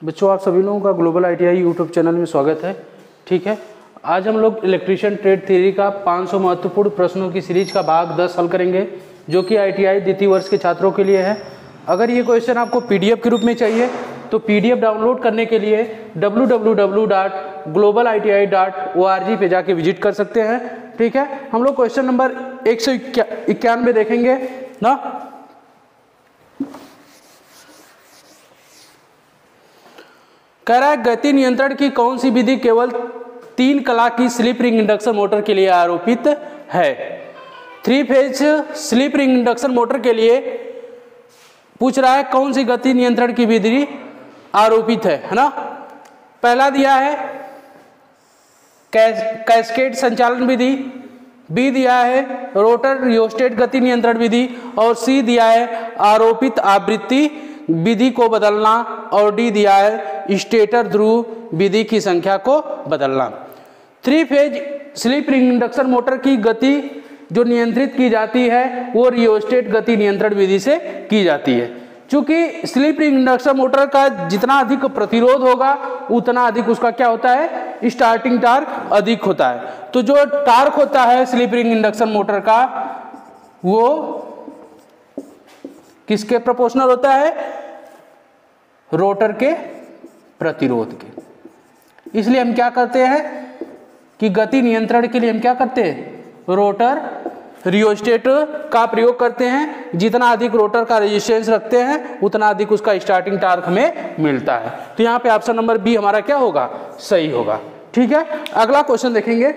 बच्चों, आप सभी लोगों का ग्लोबल ITI यूट्यूब चैनल में स्वागत है। ठीक है, आज हम लोग इलेक्ट्रीशियन ट्रेड थ्योरी का 500 महत्वपूर्ण प्रश्नों की सीरीज का भाग 10 हल करेंगे, जो कि ITI द्वितीय वर्ष के छात्रों के लिए है। अगर ये क्वेश्चन आपको PDF के रूप में चाहिए तो PDF डाउनलोड करने के लिए www.globaliti.org पे जाके विजिट कर सकते हैं। ठीक है, हम लोग क्वेश्चन नंबर 191 देखेंगे ना। कह रहा है गति नियंत्रण की कौन सी विधि केवल 3 कला की स्लिप रिंग इंडक्शन मोटर के लिए आरोपित है। 3 phase slip ring induction motor के लिए पूछ रहा है कौन सी गति नियंत्रण की विधि आरोपित है ना। पहला दिया है कैस्केड संचालन विधि, बी दिया है रोटर रियोस्टेट गति नियंत्रण विधि, और सी दिया है आरोपित आवृत्ति विधि को बदलना, और डी दिया है स्टेटर ध्रुव विधि की संख्या को बदलना। 3 phase slip ring induction motor की गति जो नियंत्रित की जाती है वो रियोस्टेट गति नियंत्रण विधि से की जाती है। चूंकि स्लिप रिंग इंडक्शन मोटर का जितना अधिक प्रतिरोध होगा उतना अधिक उसका क्या होता है, स्टार्टिंग टार्क अधिक होता है। तो जो टार्क होता है स्लिप रिंग इंडक्शन मोटर का वो किसके प्रोपोर्शनल होता है, रोटर के प्रतिरोध के। इसलिए हम क्या करते हैं कि गति नियंत्रण के लिए हम क्या करते हैं, रोटर रियोस्टेट का प्रयोग करते हैं। जितना अधिक रोटर का रेजिस्टेंस रखते हैं उतना अधिक उसका स्टार्टिंग टार्क हमें मिलता है। तो यहाँ पे ऑप्शन नंबर बी हमारा क्या होगा, सही होगा। ठीक है, अगला क्वेश्चन देखेंगे।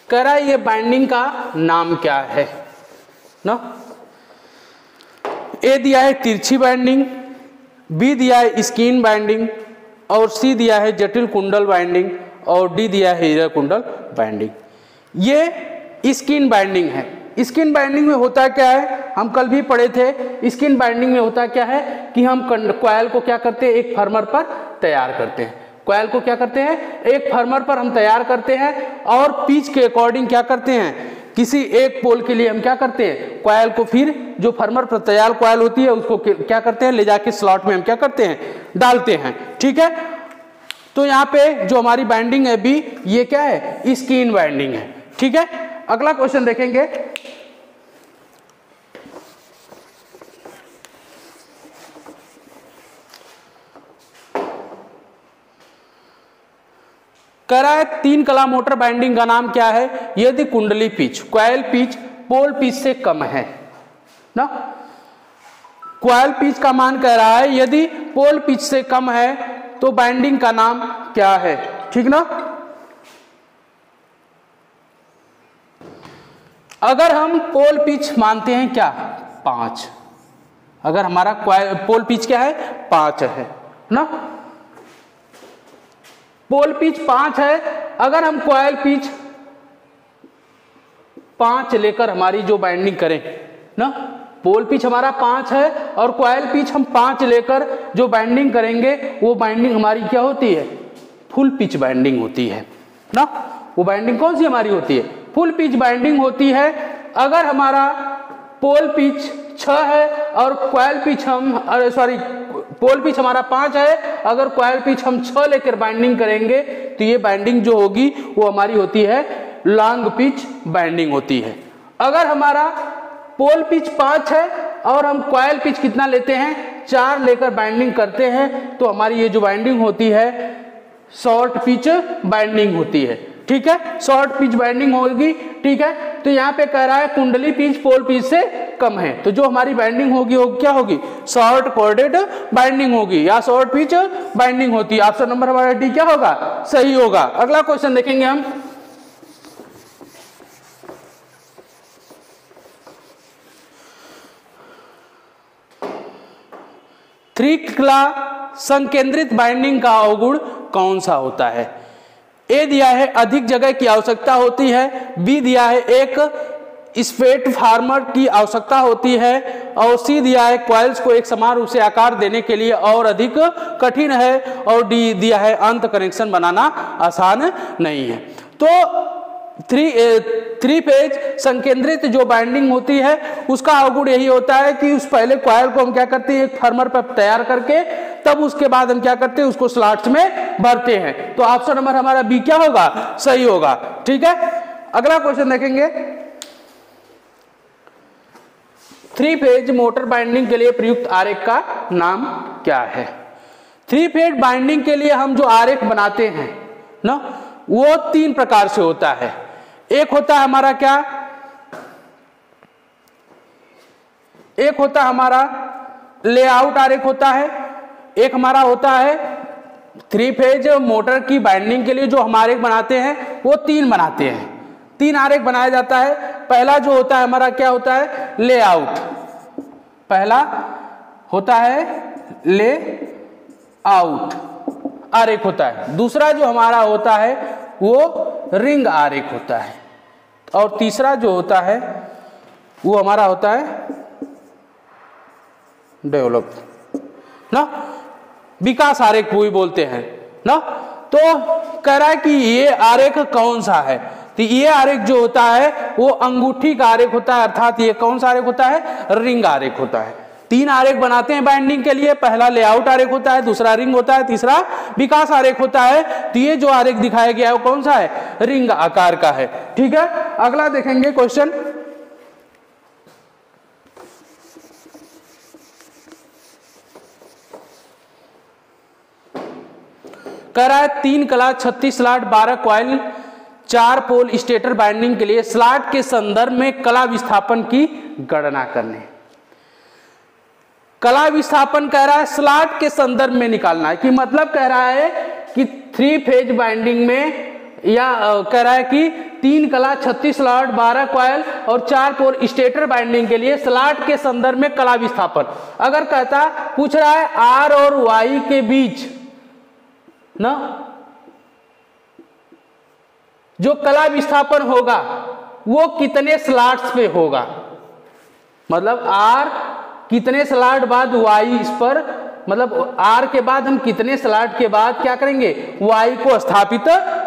कह रहा है ये बाइंडिंग का नाम क्या है ना। ए दिया है तिरछी बाइंडिंग, बी दिया है स्किन बाइंडिंग, और सी दिया है जटिल कुंडल बाइंडिंग, और डी दिया है हीरा कुंडल बाइंडिंग। ये स्किन बाइंडिंग है। स्किन बाइंडिंग में होता क्या है, हम कल भी पढ़े थे। स्किन बाइंडिंग में होता क्या है कि हम कॉइल को क्या करते हैं, एक फर्मर पर तैयार करते हैं। कॉइल को क्या करते हैं, एक फर्मर पर हम तैयार करते हैं, और पिच के अकॉर्डिंग क्या करते हैं, किसी एक पोल के लिए हम क्या करते हैं, कॉइल को फिर जो फर्मर पर तैयार कॉइल होती है उसको क्या करते हैं, ले जाके स्लॉट में हम क्या करते हैं, डालते हैं। ठीक है, तो यहाँ पे जो हमारी बाइंडिंग है बी, ये क्या है, स्किन बाइंडिंग है। ठीक है, अगला क्वेश्चन देखेंगे। कह रहा है 3 कला मोटर बाइंडिंग का नाम क्या है यदि कुंडली pitch, coil pitch pole pitch से कम है ना। कॉइल पिच का मान कह रहा है यदि पोल पिच से कम है तो बाइंडिंग का नाम क्या है। ठीक ना, अगर हम पोल पिच मानते हैं क्या, 5, अगर हमारा पोल पिच क्या है, 5 है ना। पोल पिच 5 है, अगर हम कॉइल पिच 5 लेकर हमारी जो बाइंडिंग करें ना, पोल पिच हमारा 5 है और कॉइल पिच हम 5 लेकर जो बाइंडिंग करेंगे वो बाइंडिंग हमारी क्या होती है, फुल पिच बाइंडिंग होती है ना। वो बाइंडिंग कौन सी हमारी होती है, फुल पिच बाइंडिंग होती है। अगर हमारा पोल पिच 6 है और कॉइल पिच पोल पिच हमारा 5 है, अगर कॉइल पिच हम 6 लेकर बाइंडिंग करेंगे तो ये बाइंडिंग जो होगी वो हमारी होती है लॉन्ग पिच बाइंडिंग होती है। अगर हमारा पोल पिच 5 है और हम कॉइल पिच कितना लेते हैं, 4 लेकर बाइंडिंग करते हैं, तो हमारी ये जो बाइंडिंग होती है शॉर्ट पिच बाइंडिंग होती है। ठीक है, शॉर्ट पिच बाइंडिंग होगी। ठीक है, तो यहाँ पे कह रहा है कुंडली पिच पोल पिच से कम है, तो जो हमारी बाइंडिंग होगी वो क्या होगी, शॉर्ट कॉर्डेड बाइंडिंग होगी या शॉर्ट पिच बाइंडिंग होती है। ऑप्शन नंबर हमारा डी क्या होगा, सही होगा। अगला क्वेश्चन देखेंगे हम। थ्री कला संकेंद्रित बाइंडिंग का अवगुण कौन सा होता है। ए दिया है अधिक जगह की आवश्यकता होती है, बी दिया है एक स्पेट फार्मर की आवश्यकता होती है, और सी दिया है कॉइल्स को एक समान रूप से आकार देने के लिए और अधिक कठिन है, और डी दिया है अंत कनेक्शन बनाना आसान नहीं है। तो थ्री फेज संकेंद्रित जो बाइंडिंग होती है उसका अवगुण यही होता है कि उस पहले कॉइल को हम क्या करते हैं, एक फर्मर पर तैयार करके तब उसके बाद हम क्या करते हैं, उसको स्लॉट्स में भरते हैं। तो ऑप्शन नंबर हमारा बी क्या होगा, सही होगा। ठीक है, अगला क्वेश्चन देखेंगे। थ्री फेज मोटर बाइंडिंग के लिए प्रयुक्त आरेख का नाम क्या है। थ्री फेज बाइंडिंग के लिए हम जो आरेख बनाते हैं ना, वो तीन प्रकार से होता है। एक होता है हमारा क्या, एक होता है हमारा लेआउट आरेख होता है, एक हमारा होता है थ्री फेज मोटर की बाइंडिंग के लिए जो हम आरेख बनाते हैं वो तीन बनाते हैं, तीन आरेख बनाया जाता है। पहला जो होता है हमारा क्या होता है, लेआउट, पहला होता है ले आउट आरेख होता है। दूसरा जो हमारा होता है वो रिंग आरेख होता है, और तीसरा जो होता है वो हमारा होता है डेवलप ना, विकास आरेख वो ही बोलते हैं ना। तो कह रहा है कि ये आरेख कौन सा है, तो ये आरेख जो होता है वो अंगूठी का आरेख होता है, अर्थात ये कौन सा आरेख होता है, रिंग आरेख होता है। तीन आरेख बनाते हैं बाइंडिंग के लिए, पहला लेआउट आरेख होता है, दूसरा रिंग होता है, तीसरा विकास आरेख होता है। तो ये जो आरेख दिखाया गया है वो कौन सा है, रिंग आकार का है। ठीक है, अगला देखेंगे क्वेश्चन। कह रहा है 3 कला 36 स्लॉट 12 कॉइल 4 पोल स्टेटर बाइंडिंग के लिए स्लॉट के संदर्भ में कला विस्थापन की गणना करने। कला विस्थापन कह रहा है स्लॉट के संदर्भ में निकालना है, कि मतलब कह रहा है कि थ्री फेज बाइंडिंग में, या कह रहा है कि 3 कला 36 स्लॉट 12 कॉइल और 4 पोल स्टेटर बाइंडिंग के लिए स्लॉट के संदर्भ में कला विस्थापन। अगर कहता पूछ रहा है आर और वाई के बीच ना जो कला विस्थापन होगा वो कितने स्लॉट्स पे होगा, मतलब आर कितने स्लॉट बाद वाई इस पर, मतलब आर के बाद हम कितने स्लॉट के बाद क्या करेंगे, वाई को स्थापित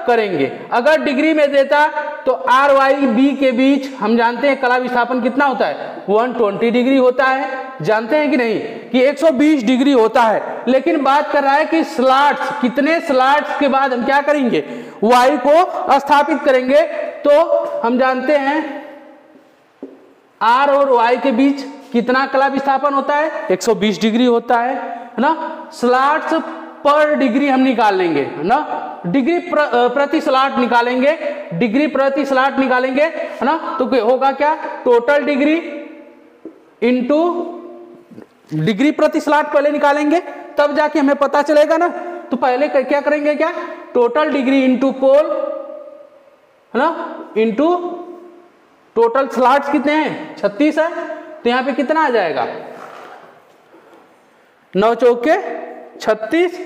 करेंगे। अगर डिग्री में देता तो आर वाई बी के बीच हम जानते हैं कला विस्थापन कितना होता है, 120 डिग्री होता है, जानते हैं कि नहीं, कि 120 डिग्री होता है। लेकिन बात कर रहा है कि स्लॉट्स, कितने स्लॉट्स के बाद हम क्या करेंगे, वाई को स्थापित करेंगे। तो हम जानते हैं आर और वाई के बीच कितना कला विस्थापन होता है, 120 डिग्री होता है ना। स्लॉट्स पर डिग्री हम निकाल लेंगे है ना, डिग्री प्रति स्लॉट निकालेंगे, डिग्री प्रति स्लॉट निकालेंगे है ना। तो होगा क्या, टोटल डिग्री इंटू डिग्री प्रति स्लॉट पहले निकालेंगे तब जाके हमें पता चलेगा ना। तो पहले क्या करेंगे, क्या टोटल डिग्री इंटू पोल है ना, इंटू टोटल स्लॉट्स कितने हैं 36 है, तो यहां पे कितना आ जाएगा 9 चौके 36,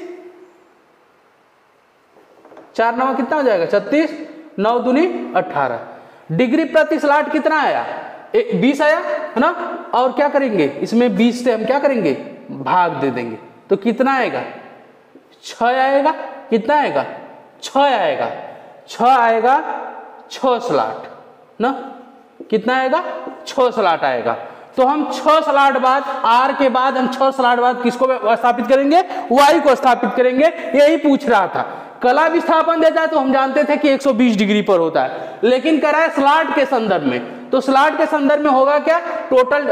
4 9 कितना हो जाएगा 36, 9 दूनी 18। डिग्री प्रति स्लॉट कितना आया, 20 आया है ना। और क्या करेंगे, इसमें 20 से हम क्या करेंगे, भाग दे देंगे, तो कितना आएगा 6 आएगा, कितना आएगा 6 आएगा, 6 आएगा 6 स्लॉट ना, कितना आएगा 6 स्लॉट आएगा। तो हम 6 स्लॉट बाद, आर के बाद हम 6 स्लॉट बाद किसको स्थापित करेंगे, वाई को स्थापित करेंगे। यही पूछ रहा था। कला विस्थापन देता है तो हम जानते थे कि 120 डिग्री पर होता है, लेकिन कह रहा है स्लॉट के संदर्भ में। तो स्लॉट के संदर्भ में होगा क्या, टोटल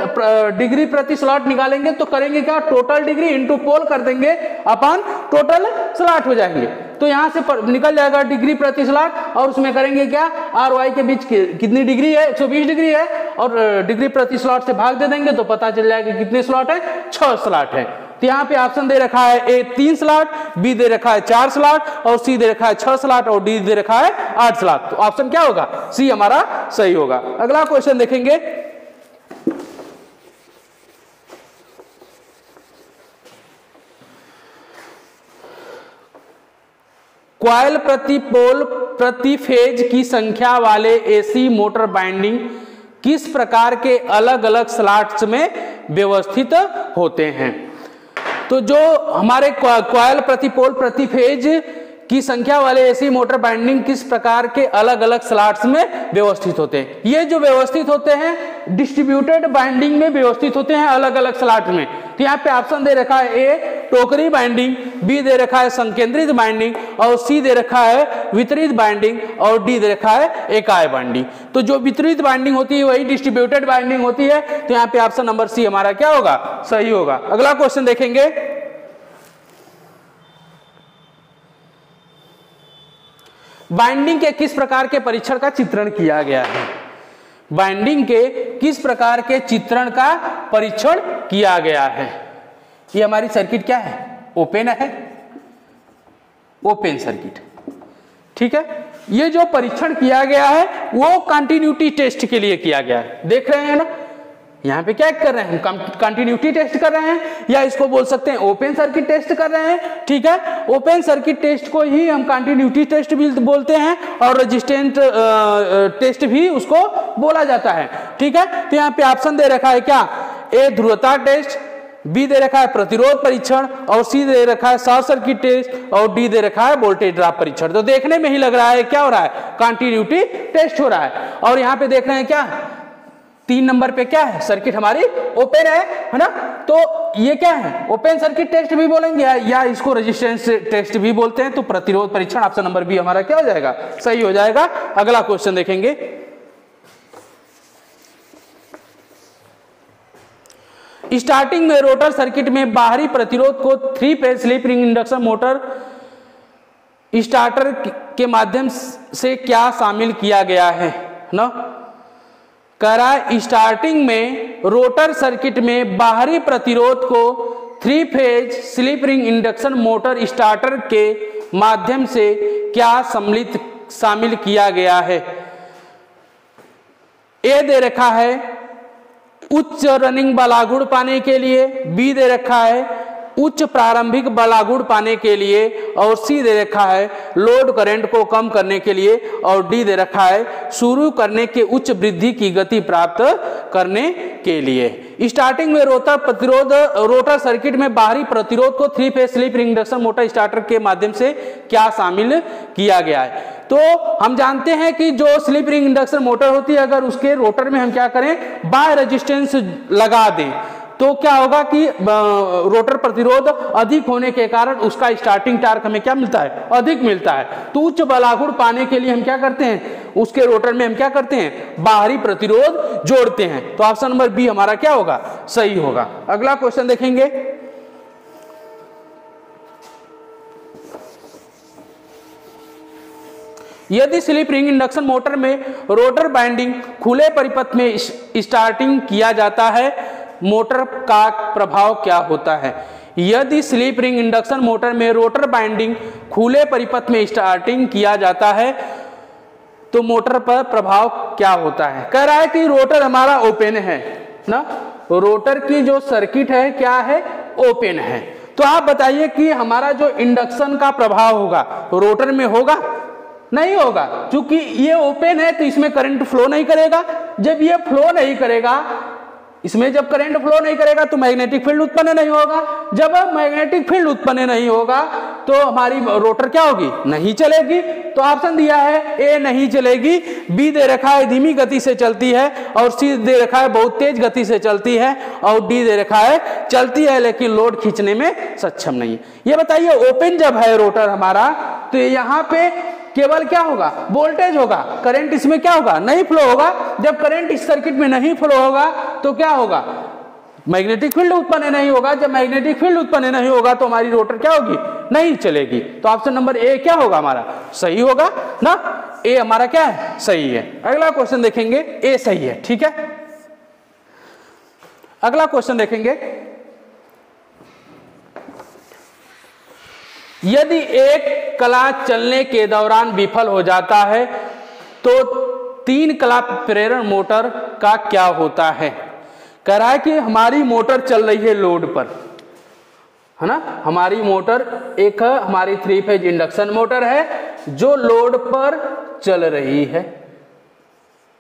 डिग्री प्रति स्लॉट निकालेंगे तो करेंगे क्या, टोटल डिग्री इंटू पोल कर देंगे अपन टोटल स्लॉट हो जाएंगे। तो यहां से निकल जाएगा डिग्री प्रति स्लॉट, और उसमें करेंगे क्या, आर वाई के बीच कितनी डिग्री है, 120 डिग्री है, और डिग्री प्रति स्लॉट से भाग दे देंगे तो पता चल जाएगा कितने स्लॉट है, 6 स्लॉट है। तो यहाँ पे ऑप्शन दे रखा है ए 3 स्लॉट, बी दे रखा है 4 स्लॉट, और सी दे रखा है 6 स्लॉट, और डी दे रखा है 8 स्लॉट। तो ऑप्शन क्या होगा, सी हमारा सही होगा। अगला क्वेश्चन देखेंगे। कॉइल प्रति पोल प्रति फेज की संख्या वाले एसी मोटर बाइंडिंग किस प्रकार के अलग अलग स्लॉट्स में व्यवस्थित होते हैं। तो जो हमारे कॉइल प्रति पोल प्रति फेज की संख्या वाले एसी मोटर बाइंडिंग किस प्रकार के अलग अलग स्लॉट्स में व्यवस्थित होते हैं? ये जो व्यवस्थित होते हैं डिस्ट्रीब्यूटेड बाइंडिंग में व्यवस्थित होते हैं अलग अलग स्लॉट में। तो यहाँ पे ऑप्शन दे रखा है ए टोकरी बाइंडिंग, बी दे रखा है संकेंद्रित बाइंडिंग, और सी दे रखा है वितरित बाइंडिंग, और डी दे रखा है एकाय बाइंडिंग। तो जो वितरित बाइंडिंग होती है वही डिस्ट्रीब्यूटेड बाइंडिंग होती है। तो यहाँ पे ऑप्शन नंबर सी हमारा क्या होगा? सही होगा। अगला क्वेश्चन देखेंगे, बाइंडिंग के किस प्रकार के परीक्षण का चित्रण किया गया है? बाइंडिंग के किस प्रकार के चित्रण का परीक्षण किया गया है? ये हमारी सर्किट क्या है? ओपन है, ओपन सर्किट, ठीक है। ये जो परीक्षण किया गया है वो कंटिन्यूटी टेस्ट के लिए किया गया है। देख रहे हैं ना, यहाँ पे क्या कर रहे हैं हम? कंटिन्यूटी टेस्ट कर रहे हैं, या इसको बोल सकते हैं ओपन सर्किट टेस्ट कर रहे हैं, ठीक है। ओपन सर्किट टेस्ट को ही हम कंटिन्यूटी टेस्ट भी बोलते हैं और रेजिस्टेंट टेस्ट भी उसको बोला जाता है, ठीक है। तो यहाँ पे ऑप्शन दे रखा है क्या? ए ध्रुवता टेस्ट, बी दे रखा है प्रतिरोध परीक्षण, और सी दे रखा है शॉर्ट सर्किट टेस्ट, और डी दे रखा है वोल्टेज ड्रॉप परीक्षण। तो देखने में ही लग रहा है क्या हो रहा है? कंटिन्यूटी टेस्ट हो रहा है। और यहाँ पे देख रहे हैं क्या 3 नंबर पे क्या है? सर्किट हमारी ओपन है ना। तो ये क्या है? ओपन सर्किट टेस्ट भी बोलेंगे या इसको रेजिस्टेंस टेस्ट भी बोलते हैं। तो प्रतिरोध परीक्षण ऑप्शन नंबर बी हमारा क्या हो जाएगा? सही हो जाएगा। अगला क्वेश्चन देखेंगे, स्टार्टिंग में रोटर सर्किट में बाहरी प्रतिरोध को 3 phase slip ring induction motor starter के माध्यम से क्या शामिल किया गया है ना? कह रहा है स्टार्टिंग में रोटर सर्किट में बाहरी प्रतिरोध को 3 phase slip ring induction motor starter के माध्यम से क्या शामिल किया गया है? ए दे रखा है उच्च रनिंग बलागुण पाने के लिए, बी दे रखा है उच्च प्रारंभिक बलागुण पाने के लिए, और सी दे रखा है लोड करंट को कम करने के लिए, और डी दे रखा है शुरू करने के उच्च वृद्धि की गति प्राप्त करने के लिए। स्टार्टिंग में रोटर सर्किट में बाहरी प्रतिरोध को 3 phase slip ring induction motor starter के माध्यम से क्या शामिल किया गया है? तो हम जानते हैं कि जो स्लिप रिंग इंडक्शन मोटर होती है, अगर उसके रोटर में हम क्या करें? बाय रेजिस्टेंस लगा दें, तो क्या होगा कि रोटर प्रतिरोध अधिक होने के कारण उसका स्टार्टिंग टार्क हमें क्या मिलता है? अधिक मिलता है। तो उच्च बलागुण पाने के लिए हम क्या करते हैं? उसके रोटर में हम क्या करते हैं? बाहरी प्रतिरोध जोड़ते हैं। तो ऑप्शन नंबर बी हमारा क्या होगा? सही होगा। अगला क्वेश्चन देखेंगे, यदि स्लिप रिंग इंडक्शन मोटर में रोटर बाइंडिंग खुले परिपथ में स्टार्टिंग किया जाता है, मोटर का प्रभाव क्या होता है? यदि स्लिप रिंग इंडक्शन मोटर में रोटर बाइंडिंग खुले परिपथ में स्टार्टिंग किया जाता है तो मोटर पर प्रभाव क्या होता है? कह रहा है कि रोटर हमारा ओपन है ना, रोटर की जो सर्किट है क्या है? ओपन है। तो आप बताइए कि हमारा जो इंडक्शन का प्रभाव होगा रोटर में होगा? नहीं होगा, क्योंकि ये ओपन है तो इसमें करंट फ्लो नहीं करेगा। जब ये फ्लो नहीं करेगा, इसमें जब करंट फ्लो नहीं करेगा तो मैग्नेटिक फील्ड उत्पन्न नहीं होगा। जब मैग्नेटिक फील्ड उत्पन्न नहीं होगा तो हमारी रोटर क्या होगी? नहीं चलेगी। तो ऑप्शन दिया है ए नहीं चलेगी, बी दे रखा है धीमी गति से चलती है, और सी दे रखा है बहुत तेज गति से चलती है, और डी दे रखा है चलती है लेकिन लोड खींचने में सक्षम नहीं है। ये बताइए ओपन जब है रोटर हमारा तो यहाँ पे केवल क्या होगा? वोल्टेज होगा, करंट इसमें क्या होगा? नहीं फ्लो होगा। जब करंट इस सर्किट में नहीं फ्लो होगा तो क्या होगा? मैग्नेटिक फील्ड उत्पन्न नहीं होगा। जब मैग्नेटिक फील्ड उत्पन्न नहीं होगा तो हमारी रोटर क्या होगी? नहीं चलेगी। तो ऑप्शन नंबर ए क्या होगा हमारा? सही होगा ना। ए हमारा क्या है? सही है। अगला क्वेश्चन देखेंगे, ए सही है, ठीक है। अगला क्वेश्चन देखेंगे, यदि एक क्लच चलने के दौरान विफल हो जाता है तो 3 क्लच प्रेरण मोटर का क्या होता है? कह रहा है कि हमारी मोटर चल रही है लोड पर, है ना। हमारी मोटर एक हमारी 3 फेज इंडक्शन मोटर है जो लोड पर चल रही है।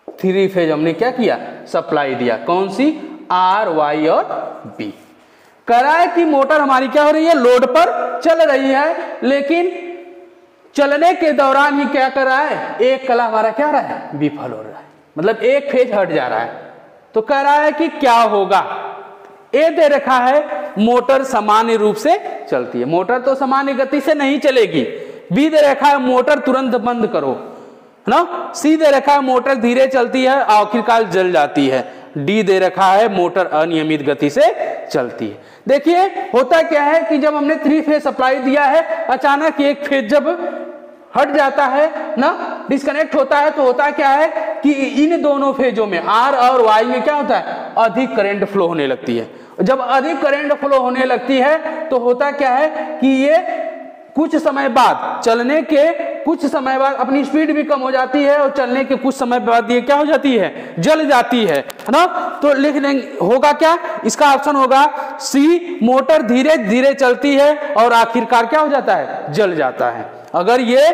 3 फेज हमने क्या किया? सप्लाई दिया। कौन सी? आर, वाई और बी। कह रहा है कि मोटर हमारी क्या हो रही है? लोड पर चल रही है, लेकिन चलने के दौरान ही क्या कर रहा है, एक कला हमारा क्या रहा है, विफल हो रहा है, मतलब एक फेज हट जा रहा है। तो कह रहा है कि क्या होगा, ए दे रखा है मोटर सामान्य रूप से चलती है, मोटर तो सामान्य गति से नहीं चलेगी। बी दे रखा है मोटर तुरंत बंद करो, है ना। सी दे रखा है मोटर धीरे चलती है आखिरकार जल जाती है। डी दे रखा है मोटर अनियमित गति से चलती है। देखिए होता क्या है कि जब हमने 3 फेज सप्लाई दिया है, अचानक एक फेज जब हट जाता है ना, डिस्कनेक्ट होता है, तो होता क्या है कि इन दोनों फेजों में आर और वाई में क्या होता है, अधिक करंट फ्लो होने लगती है। जब अधिक करंट फ्लो होने लगती है तो होता क्या है कि ये कुछ समय बाद, चलने के कुछ समय बाद अपनी स्पीड भी कम हो जाती है और चलने के कुछ समय बाद ये क्या हो जाती है, जल जाती है ना। तो लिख देंगे, होगा क्या, इसका ऑप्शन होगा सी, मोटर धीरे धीरे चलती है और आखिरकार क्या हो जाता है, जल जाता है। अगर ये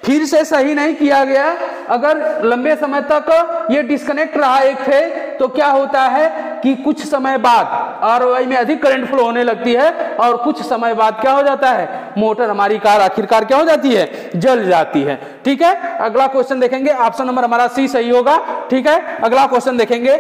फिर से सही नहीं किया गया, अगर लंबे समय तक ये डिस्कनेक्ट रहा एक फेज, तो क्या होता है कि कुछ समय बाद आरओआई में अधिक करंट फ्लो होने लगती है और कुछ समय बाद क्या हो जाता है, मोटर हमारी कार आखिरकार क्या हो जाती है, जल जाती है। ठीक है, अगला क्वेश्चन देखेंगे, ऑप्शन नंबर हमारा सी सही होगा। ठीक है, अगला क्वेश्चन देखेंगे,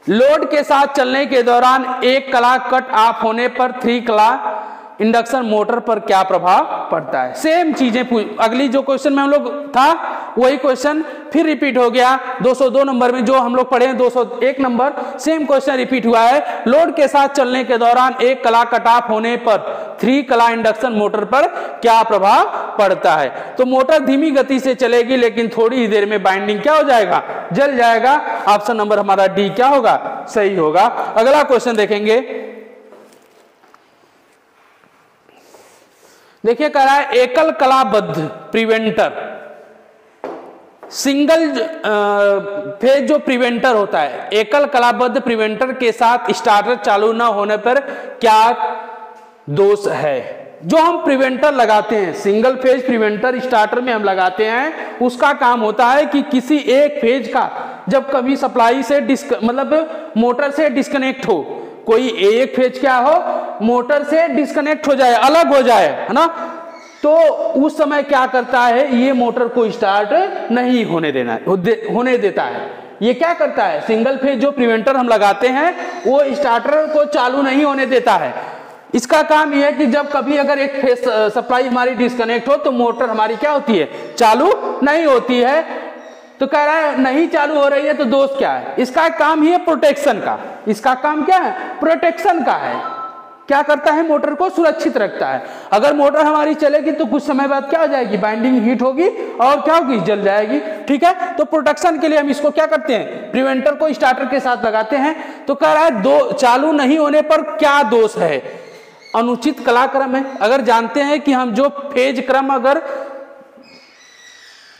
लोड के साथ चलने के दौरान एक कला कट ऑफ होने पर 3 कला इंडक्शन मोटर पर क्या प्रभाव पड़ता है। सेम चीजें, अगली जो क्वेश्चन में हम लोग था वही क्वेश्चन फिर रिपीट हो गया। 202 नंबर में जो हम लोग पढ़े 201 नंबर, सेम क्वेश्चन रिपीट हुआ है। लोड के साथ चलने के दौरान एक कला कट ऑफ होने पर 3 कला इंडक्शन मोटर पर क्या प्रभाव पड़ता है। तो मोटर धीमी गति से चलेगी लेकिन थोड़ी ही देर में बाइंडिंग क्या हो जाएगा, जल जाएगा। ऑप्शन नंबर हमारा डी क्या होगा, सही होगा। अगला क्वेश्चन देखेंगे, देखिए कह रहा है एकल कलाबद्ध प्रिवेंटर, सिंगल फेज जो प्रिवेंटर होता है, एकल कलाबद्ध प्रिवेंटर के साथ स्टार्टर चालू न होने पर क्या दोष है। जो हम प्रिवेंटर लगाते हैं, सिंगल फेज प्रिवेंटर स्टार्टर में हम लगाते हैं, उसका काम होता है कि किसी एक फेज का जब कभी सप्लाई से मतलब मोटर से डिस्कनेक्ट हो, कोई एक फेज क्या हो, मोटर से डिस्कनेक्ट हो जाए, अलग हो जाए, है ना, तो उस समय क्या करता है, ये मोटर को स्टार्ट नहीं होने देता है। ये क्या करता है, सिंगल फेज जो प्रिवेंटर हम लगाते हैं वो स्टार्टर को चालू नहीं होने देता है। इसका काम यह है कि जब कभी अगर एक फेज सप्लाई हमारी डिस्कनेक्ट हो तो मोटर हमारी क्या होती है, चालू नहीं होती है। तो कह रहा है नहीं चालू हो रही है तो दोष क्या है, इसका काम ही है प्रोटेक्शन का। इसका काम क्या है, प्रोटेक्शन का है। क्या करता है, मोटर को सुरक्षित रखता है। अगर मोटर हमारी चलेगी तो कुछ समय बाद क्या हो जाएगी, बाइंडिंग हीट होगी और क्या होगी, जल जाएगी। ठीक है, तो प्रोटेक्शन के लिए हम इसको क्या करते हैं, प्रिवेंटर को स्टार्टर के साथ लगाते हैं। तो कह रहा है चालू नहीं होने पर क्या दोष है, अनुचित कलाक्रम है। अगर जानते हैं कि हम जो फेज क्रम अगर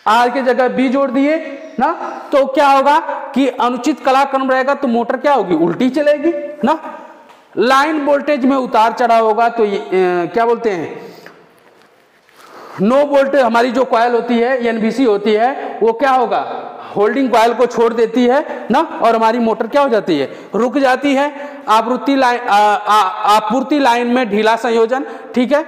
आर के जगह बी जोड़ दिए ना, तो क्या होगा कि अनुचित कलाक्रम रहेगा तो मोटर क्या होगी, उल्टी चलेगी ना। लाइन वोल्टेज में उतार चढ़ाव होगा तो क्या बोलते हैं, नो वोल्टेज हमारी जो कॉइल होती है एनबीसी होती है वो क्या होगा, होल्डिंग कॉइल को छोड़ देती है ना, और हमारी मोटर क्या हो जाती है, रुक जाती है। आपूर्ति लाइन में ढीला संयोजन, ठीक है,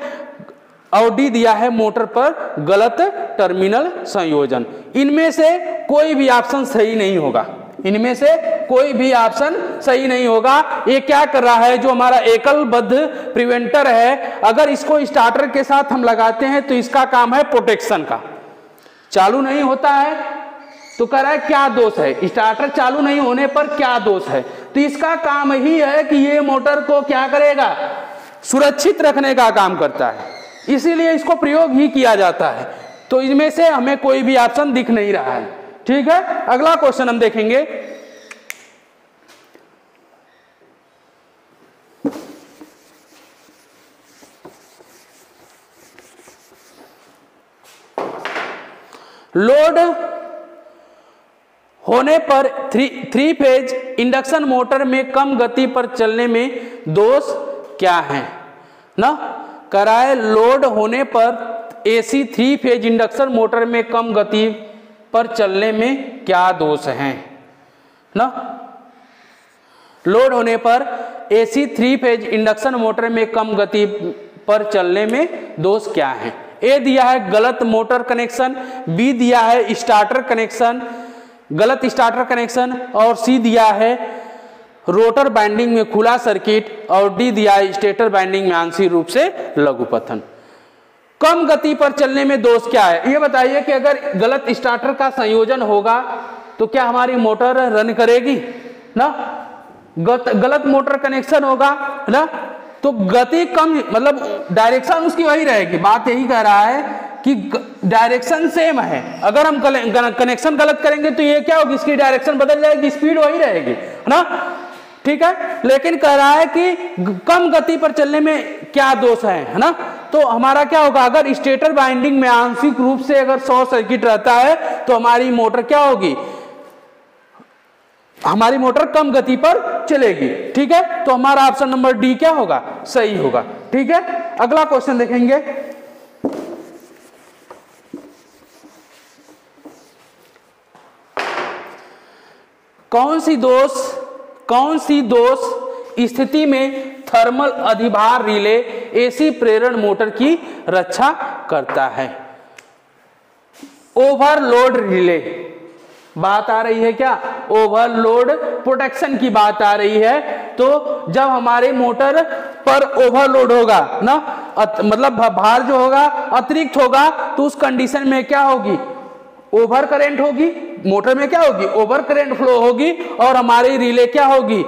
और डी दिया है मोटर पर गलत टर्मिनल संयोजन। इनमें से कोई भी ऑप्शन सही नहीं होगा, इनमें से कोई भी ऑप्शन सही नहीं होगा। ये क्या कर रहा है, जो हमारा एकलबद्ध प्रिवेंटर है, अगर इसको स्टार्टर के साथ हम लगाते हैं तो इसका काम है प्रोटेक्शन का। चालू नहीं होता है तो कह रहा है क्या दोष है, स्टार्टर चालू नहीं होने पर क्या दोष है। तो इसका काम ही है कि ये मोटर को क्या करेगा, सुरक्षित रखने का काम करता है, इसीलिए इसको प्रयोग ही किया जाता है। तो इनमें से हमें कोई भी ऑप्शन दिख नहीं रहा है। ठीक है, अगला क्वेश्चन हम देखेंगे, लोड होने पर थ्री फेज इंडक्शन मोटर में कम गति पर चलने में दोष क्या है ना। कराए लोड होने पर एसी 3 फेज इंडक्शन मोटर में कम गति पर चलने में क्या दोष हैं ना। लोड होने पर एसी 3 फेज इंडक्शन मोटर में कम गति पर चलने में दोष क्या है? ए दिया है गलत मोटर कनेक्शन, बी दिया है स्टार्टर कनेक्शन, गलत स्टार्टर कनेक्शन, और सी दिया है रोटर बाइंडिंग में खुला सर्किट, और डी दिया है स्टेटर बाइंडिंग में आंशिक रूप से लघुपथन। कम गति पर चलने में दोष क्या है? ये बताइए कि अगर गलत स्टार्टर का संयोजन होगा तो क्या हमारी मोटर रन करेगी ना? गलत मोटर कनेक्शन होगा ना, तो गति कम, मतलब डायरेक्शन उसकी वही रहेगी। बात यही कह रहा है कि डायरेक्शन सेम है। अगर हम कनेक्शन गलत करेंगे तो ये क्या होगी, इसकी डायरेक्शन बदल जाएगी, स्पीड वही रहेगी, है ना? ठीक है, लेकिन कह रहा है कि कम गति पर चलने में क्या दोष है ना? तो हमारा क्या होगा, अगर स्टेटर बाइंडिंग में आंशिक रूप से अगर शॉर्ट सर्किट रहता है तो हमारी मोटर क्या होगी, हमारी मोटर कम गति पर चलेगी। ठीक है, तो हमारा ऑप्शन नंबर डी क्या होगा, सही होगा। ठीक है, अगला क्वेश्चन देखेंगे। कौन सी दोष स्थिति में थर्मल अधिभार रिले एसी प्रेरण मोटर की रक्षा करता है? ओवरलोड रिले, बात आ रही है क्या? ओवरलोड प्रोटेक्शन की बात आ रही है। तो जब हमारे मोटर पर ओवरलोड होगा ना, मतलब भार जो होगा अतिरिक्त होगा, तो उस कंडीशन में क्या होगी, ओवर करंट होगी, मोटर में क्या होगी, ओवर करंट फ्लो होगी, और हमारी रिले क्या होगी,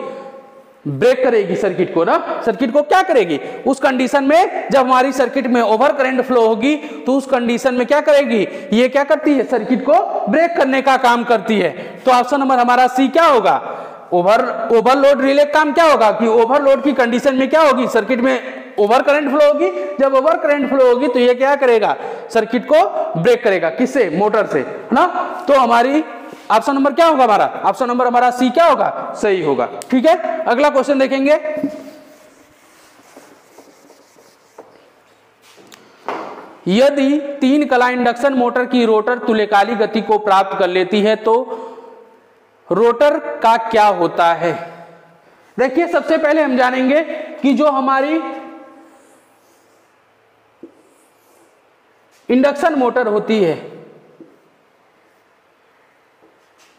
ब्रेक करेगी सर्किट को ना। सर्किट को क्या करेगी, उस कंडीशन में जब हमारी सर्किट में ओवर करंट फ्लो होगी तो उस कंडीशन में क्या करेगी, ये क्या करती है, सर्किट को ब्रेक करने का काम करती है। तो ऑप्शन नंबर हमारा सी क्या होगा, ओवरलोड रिले काम क्या होगा कि ओवरलोड की कंडीशन में क्या होगी, सर्किट में ओवर करंट फ्लो होगी। जब ओवर करंट फ्लो होगी तो ये क्या करेगा, सर्किट को ब्रेक करेगा, किससे, मोटर से, है ना। तो हमारी ऑप्शन नंबर क्या होगा, हमारा ऑप्शन नंबर हमारा सी क्या होगा, सही होगा। ठीक है, अगला क्वेश्चन देखेंगे। यदि 3 कला इंडक्शन मोटर की रोटर तुल्यकालिक गति को प्राप्त कर लेती है तो रोटर का क्या होता है? देखिए, सबसे पहले हम जानेंगे कि जो हमारी इंडक्शन मोटर होती है,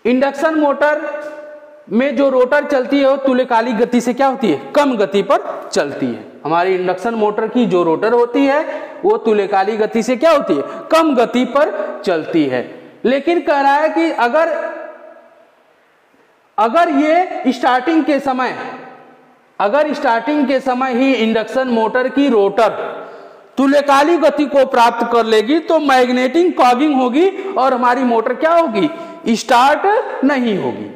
इंडक्शन मोटर में जो रोटर चलती है वो तुल्यकालिक गति से क्या होती है, कम गति पर चलती है। हमारी इंडक्शन मोटर की जो रोटर होती है वो तुल्यकालिक गति से क्या होती है, कम गति पर चलती है। लेकिन कह रहा है कि अगर ये स्टार्टिंग के समय ही इंडक्शन मोटर की रोटर तुल्यकालिक गति को प्राप्त कर लेगी तो मैग्नेटिक कॉगिंग होगी और हमारी मोटर क्या होगी, स्टार्ट नहीं होगी।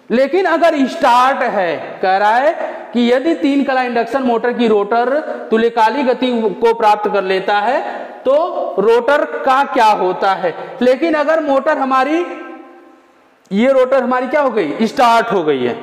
लेकिन अगर स्टार्ट है, कह रहा है कि यदि 3 कला इंडक्शन मोटर की रोटर तुल्यकालिक गति को प्राप्त कर लेता है तो रोटर का क्या होता है। लेकिन अगर मोटर हमारी, ये रोटर हमारी क्या हो गई, स्टार्ट हो गई है,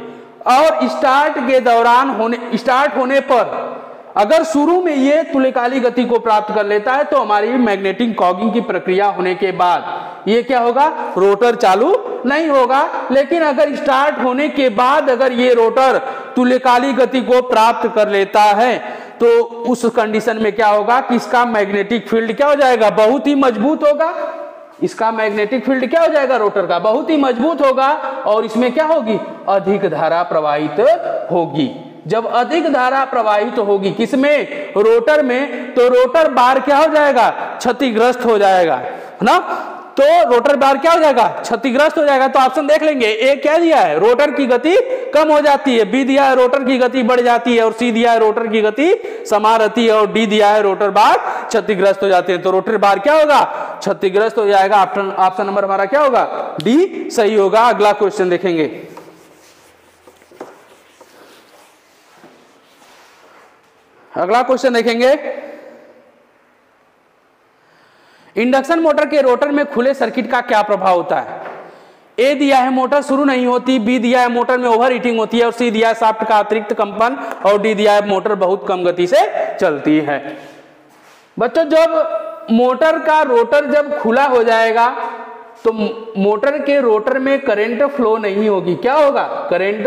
और स्टार्ट के दौरान स्टार्ट होने पर अगर शुरू में ये तुल्यकालिक गति को प्राप्त कर लेता है तो हमारी मैग्नेटिक कॉगिंग की प्रक्रिया होने के बाद ये क्या होगा, रोटर चालू नहीं होगा। लेकिन अगर स्टार्ट होने के बाद अगर ये रोटर तुल्यकालिक गति को प्राप्त कर लेता है तो उस कंडीशन में क्या होगा कि इसका मैग्नेटिक फील्ड क्या हो जाएगा, बहुत ही मजबूत होगा। इसका मैग्नेटिक फील्ड क्या हो जाएगा, रोटर का बहुत ही मजबूत होगा, और इसमें क्या होगी, अधिक धारा प्रवाहित होगी। जब अधिक धारा प्रवाहित होगी किसमें, रोटर में, तो रोटर बार क्या हो जाएगा, क्षतिग्रस्त हो जाएगा, है ना। तो रोटर बार क्या हो जाएगा, क्षतिग्रस्त हो जाएगा। तो ऑप्शन देख लेंगे, ए क्या दिया है, रोटर की गति कम हो जाती है, बी दिया है रोटर की गति बढ़ जाती है, और सी दिया है रोटर की गति समान रहती है, और डी दिया है रोटर बार क्षतिग्रस्त हो जाते हैं। तो रोटर बार क्या होगा, क्षतिग्रस्त हो जाएगा। ऑप्शन नंबर हमारा क्या होगा, डी सही होगा। अगला क्वेश्चन देखेंगे। अगला क्वेश्चन देखेंगे, इंडक्शन मोटर के रोटर में खुले सर्किट का क्या प्रभाव होता है। ए दिया है मोटर शुरू नहीं होती, बी दिया है मोटर में ओवर हीटिंग होती है, और सी दिया है शाफ्ट का अतिरिक्त कंपन, और डी दिया है मोटर बहुत कम गति से चलती है। बच्चों, जब मोटर का रोटर जब खुला हो जाएगा तो मोटर के रोटर में करंट फ्लो नहीं होगी। क्या होगा, करंट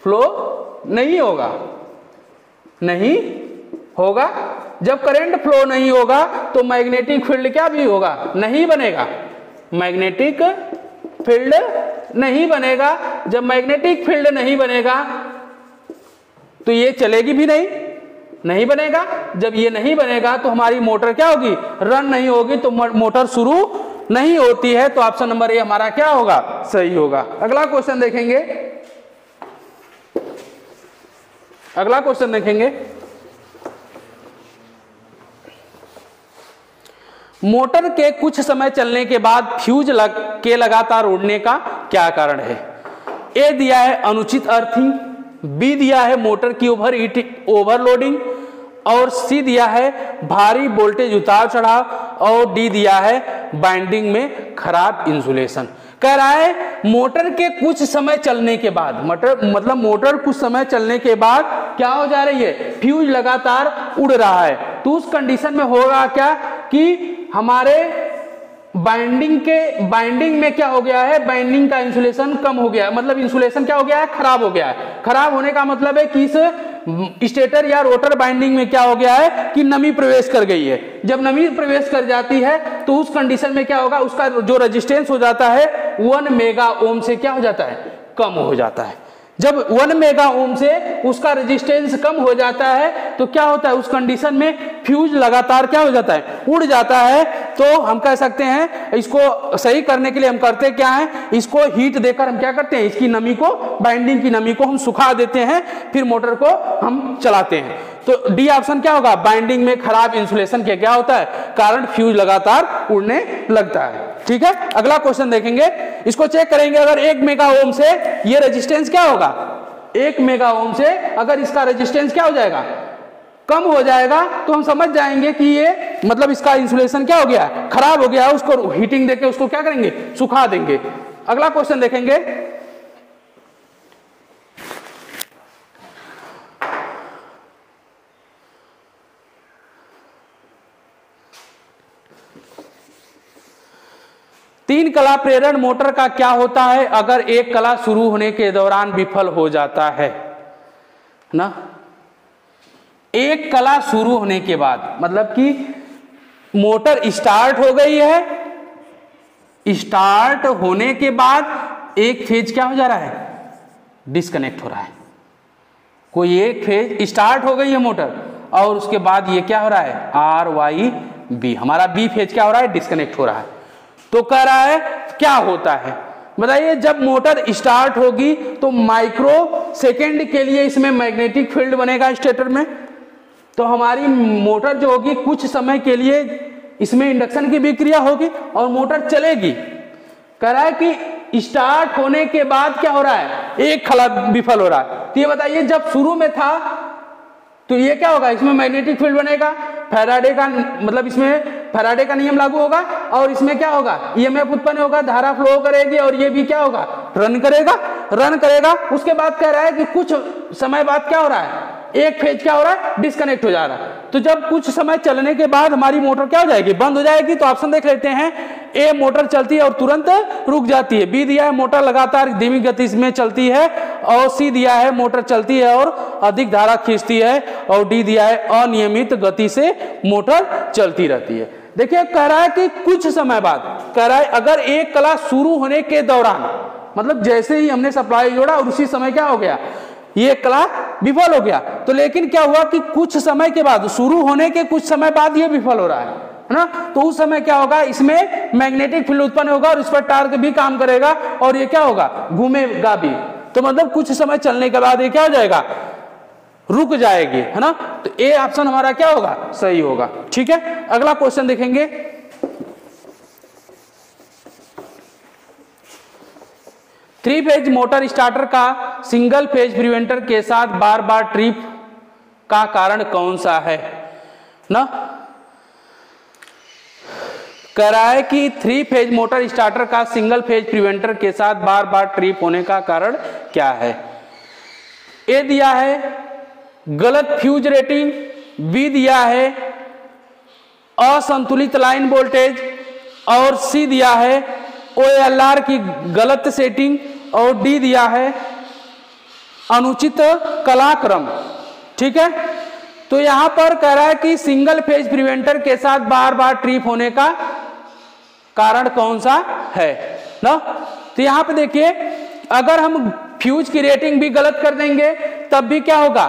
फ्लो नहीं होगा, नहीं होगा। जब करंट फ्लो नहीं होगा तो मैग्नेटिक फील्ड क्या भी होगा, नहीं बनेगा, मैग्नेटिक फील्ड नहीं बनेगा। जब मैग्नेटिक फील्ड नहीं बनेगा तो ये चलेगी भी नहीं बनेगा। जब ये नहीं बनेगा तो हमारी मोटर क्या होगी, रन नहीं होगी, तो मोटर शुरू नहीं होती है। तो ऑप्शन नंबर ए हमारा क्या होगा, सही होगा। अगला क्वेश्चन देखेंगे, अगला क्वेश्चन देखेंगे, मोटर के कुछ समय चलने के बाद फ्यूज के लगातार उड़ने का क्या कारण है। ए दिया है अनुचित अर्थिंग, बी दिया है मोटर की ओवरलोडिंग, और सी दिया है भारी वोल्टेज उतार चढ़ाव, और डी दिया है बाइंडिंग में खराब इंसुलेशन। कह रहा है मोटर के कुछ समय चलने के बाद, मतलब मोटर कुछ समय चलने के बाद क्या हो जा रही है, फ्यूज लगातार उड़ रहा है। तो उस कंडीशन में होगा क्या कि हमारे बाइंडिंग में क्या हो गया है, बाइंडिंग का इंसुलेशन कम हो गया है, मतलब इंसुलेशन क्या हो गया है, खराब हो गया है। खराब होने का मतलब है कि इस स्टेटर या रोटर बाइंडिंग में क्या हो गया है कि नमी प्रवेश कर गई है। जब नमी प्रवेश कर जाती है तो उस कंडीशन में क्या होगा, उसका जो रेजिस्टेंस हो जाता है 1 मेगा ओम से क्या हो जाता है, कम हो जाता है। जब 1 मेगा ओम से उसका रेजिस्टेंस कम हो जाता है तो क्या होता है, उस कंडीशन में फ्यूज लगातार क्या हो जाता है, उड़ जाता है। तो हम कह सकते हैं इसको सही करने के लिए हम करते क्या है, इसको हीट देकर हम क्या करते हैं, इसकी नमी को, बाइंडिंग की नमी को हम सुखा देते हैं, फिर मोटर को हम चलाते हैं। तो डी ऑप्शन क्या होगा, बाइंडिंग में खराब इंसुलेशन के क्या होता है कारण फ्यूज लगातार उड़ने लगता है। ठीक है, अगला क्वेश्चन देखेंगे, इसको चेक करेंगे। अगर 1 मेगा ओम से ये रेजिस्टेंस क्या होगा, 1 मेगा ओम से अगर इसका रेजिस्टेंस क्या हो जाएगा, कम हो जाएगा, तो हम समझ जाएंगे कि ये मतलब इसका इंसुलेशन क्या हो गया, खराब हो गया। उसको हीटिंग देके उसको क्या करेंगे, सुखा देंगे। अगला क्वेश्चन देखेंगे, तीन कला प्रेरण मोटर का क्या होता है अगर एक कला शुरू होने के दौरान विफल हो जाता है ना। एक कला शुरू होने के बाद मतलब कि मोटर स्टार्ट हो गई है, स्टार्ट होने के बाद एक फेज क्या हो जा रहा है, डिस्कनेक्ट हो रहा है। कोई एक फेज स्टार्ट हो गई है मोटर और उसके बाद ये क्या हो रहा है, RYB, हमारा बी फेज क्या हो रहा है, डिस्कनेक्ट हो रहा है। तो कह रहा है क्या होता है, बताइए। जब मोटर स्टार्ट होगी तो माइक्रो सेकेंड के लिए इसमें मैग्नेटिक फील्ड बनेगा स्टेटर में, तो हमारी मोटर जो होगी कुछ समय के लिए इसमें इंडक्शन की भी क्रिया होगी और मोटर चलेगी। कह रहा है कि स्टार्ट होने के बाद क्या हो रहा है, एक खला विफल हो रहा है। तो ये बताइए जब शुरू में था तो ये क्या होगा, इसमें मैग्नेटिक फील्ड बनेगा, फैराडे का मतलब इसमें फैराडे का नियम लागू होगा और इसमें क्या होगा, ईएमएफ उत्पन्न होगा, धारा फ्लो करेगी और ये भी क्या होगा, रन करेगा। उसके बाद कह रहा है कि कुछ समय बाद क्या हो रहा है, एक फेज क्या हो रहा है, डिस्कनेक्ट हो जा रहा है। तो जब कुछ समय चलने के बाद हमारी मोटर क्या हो जाएगी, बंद हो जाएगी। तो ऑप्शन देख लेते हैं, ए मोटर चलती है और तुरंत रुक जाती है, बी दिया है मोटर लगातार धीमी गति में चलती है, और सी दिया है मोटर चलती है और अधिक धारा खींचती है, और डी दिया है अनियमित गति से मोटर चलती रहती है। देखिए कह रहा है कि कुछ समय बाद, कह रहा है अगर एक कला शुरू होने के दौरान, मतलब जैसे ही हमने सप्लाई जोड़ा और उसी समय क्या हो गया, ये कला विफल हो गया। तो लेकिन क्या हुआ कि कुछ समय के बाद, शुरू होने के कुछ समय बाद ये विफल हो रहा है ना, तो उस समय क्या होगा, इसमें मैग्नेटिक फील्ड उत्पन्न होगा और इस पर टार्क भी काम करेगा और ये क्या होगा, घूमेगा भी। तो मतलब कुछ समय चलने के बाद ये क्या हो जाएगा, रुक जाएगी, है ना। तो ए ऑप्शन हमारा क्या होगा, सही होगा। ठीक है, अगला क्वेश्चन देखेंगे, थ्री फेज मोटर स्टार्टर का सिंगल फेज प्रिवेंटर के साथ बार बार ट्रिप का कारण कौन सा है ना। कह रहा है कि थ्री फेज मोटर स्टार्टर का सिंगल फेज प्रिवेंटर के साथ बार बार ट्रिप होने का कारण क्या है। ए दिया है गलत फ्यूज रेटिंग, बी दिया है असंतुलित लाइन वोल्टेज, और सी दिया है OLR की गलत सेटिंग, और डी दिया है अनुचित कलाक्रम, ठीक है। तो यहां पर कह रहा है कि सिंगल फेज प्रिवेंटर के साथ बार बार ट्रिप होने का कारण कौन सा है ना। तो यहां पे देखिए, अगर हम फ्यूज की रेटिंग भी गलत कर देंगे तब भी क्या होगा,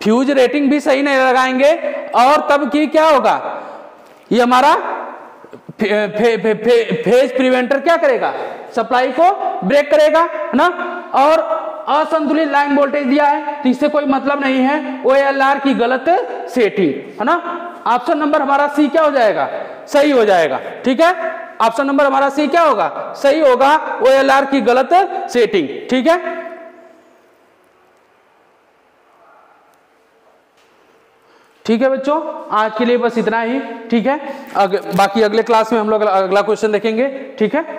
फ्यूज रेटिंग भी सही नहीं लगाएंगे और तब की क्या होगा, ये हमारा फेज प्रिवेंटर क्या करेगा, सप्लाई को ब्रेक करेगा, है ना। और असंतुलित लाइन वोल्टेज दिया है तो इससे कोई मतलब नहीं है, OLR की गलत सेटिंग, है ना। ऑप्शन नंबर हमारा सी क्या हो जाएगा, सही हो जाएगा, ठीक है। ऑप्शन नंबर हमारा सी क्या होगा, सही होगा, OLR की गलत सेटिंग, ठीक है। ठीक है बच्चों, आज के लिए बस इतना ही, ठीक है। बाकी अगले क्लास में हम लोग अगला क्वेश्चन देखेंगे, ठीक है।